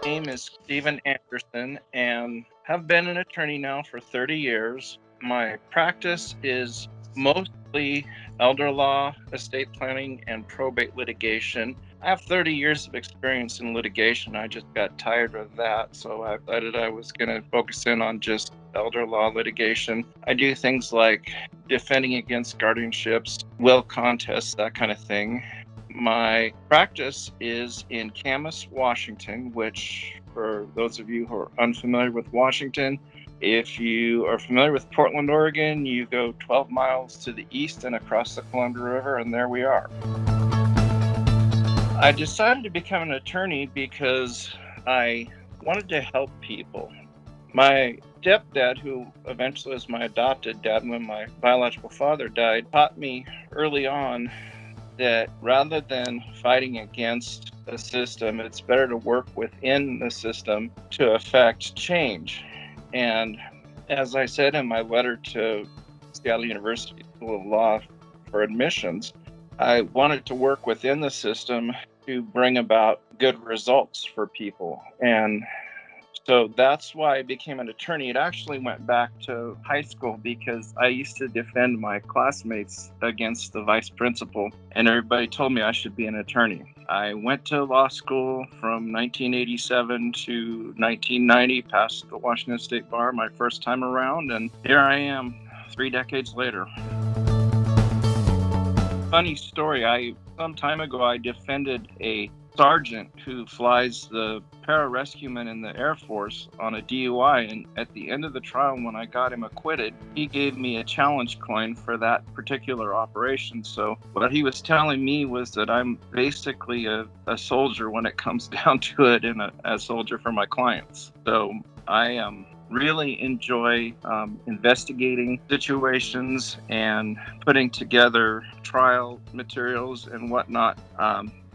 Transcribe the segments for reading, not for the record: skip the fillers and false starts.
name is Stephen Anderson and have been an attorney now for 30 years. My practice is mostly elder law, estate planning, and probate litigation. I have 30 years of experience in litigation. I just got tired of that, so I decided I was going to focus in on just elder law litigation. I do things like defending against guardianships, will contests, that kind of thing. My practice is in Camas, Washington, which, for those of you who are unfamiliar with Washington, if you are familiar with Portland, Oregon, you go 12 miles to the east and across the Columbia River, and there we are. I decided to become an attorney because I wanted to help people. My stepdad, who eventually was my adopted dad when my biological father died, taught me early on that rather than fighting against a system, it's better to work within the system to affect change. And as I said in my letter to Seattle University School of Law for admissions, I wanted to work within the system to bring about good results for people. And so that's why I became an attorney. It actually went back to high school because I used to defend my classmates against the vice principal, and everybody told me I should be an attorney. I went to law school from 1987 to 1990, passed the Washington State Bar my first time around, and here I am 3 decades later. Funny story, some time ago I defended a sergeant who flies the pararescuemen in the Air Force on a DUI, and at the end of the trial, when I got him acquitted, he gave me a challenge coin for that particular operation. So what he was telling me was that I'm basically a soldier when it comes down to it, and a soldier for my clients. So I really enjoy investigating situations and putting together trial materials and whatnot,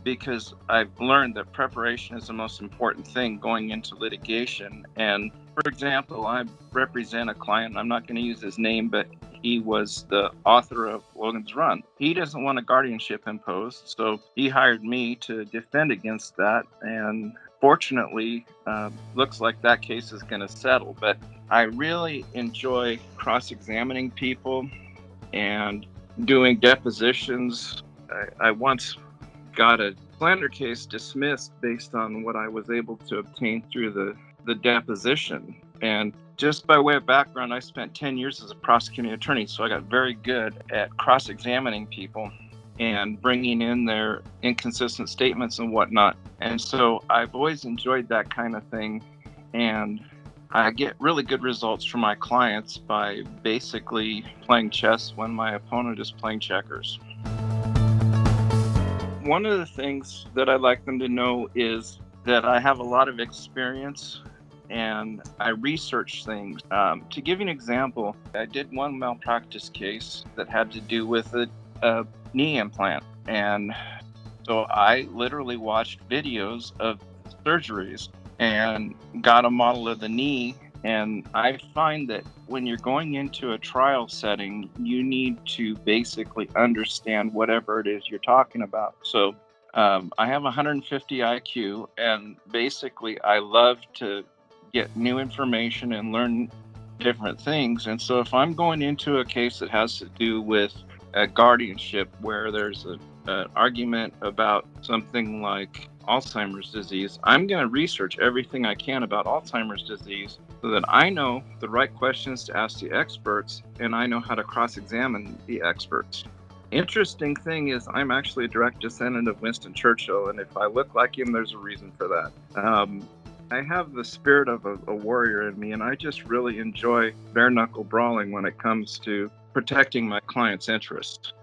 because I've learned that preparation is the most important thing going into litigation. And for example, I represent a client, I'm not going to use his name, but he was the author of Logan's Run. He doesn't want a guardianship imposed, so he hired me to defend against that. And fortunately, looks like that case is going to settle. But I really enjoy cross-examining people and doing depositions. I once got a slander case dismissed based on what I was able to obtain through the deposition. And just by way of background, I spent 10 years as a prosecuting attorney, so I got very good at cross-examining people and bringing in their inconsistent statements and whatnot. And so I've always enjoyed that kind of thing. And I get really good results from my clients by basically playing chess when my opponent is playing checkers. One of the things that I'd like them to know is that I have a lot of experience and I research things. To give you an example, I did one malpractice case that had to do with a knee implant. And so I literally watched videos of surgeries and got a model of the knee. And I find that when you're going into a trial setting, you need to basically understand whatever it is you're talking about. So I have 150 IQ, and basically I love to get new information and learn different things. And so if I'm going into a case that has to do with a guardianship where there's an argument about something like Alzheimer's disease, I'm going to research everything I can about Alzheimer's disease so that I know the right questions to ask the experts and I know how to cross-examine the experts. Interesting thing is I'm actually a direct descendant of Winston Churchill, and if I look like him, there's a reason for that. I have the spirit of a warrior in me, and I just really enjoy bare-knuckle brawling when it comes to protecting my client's interests.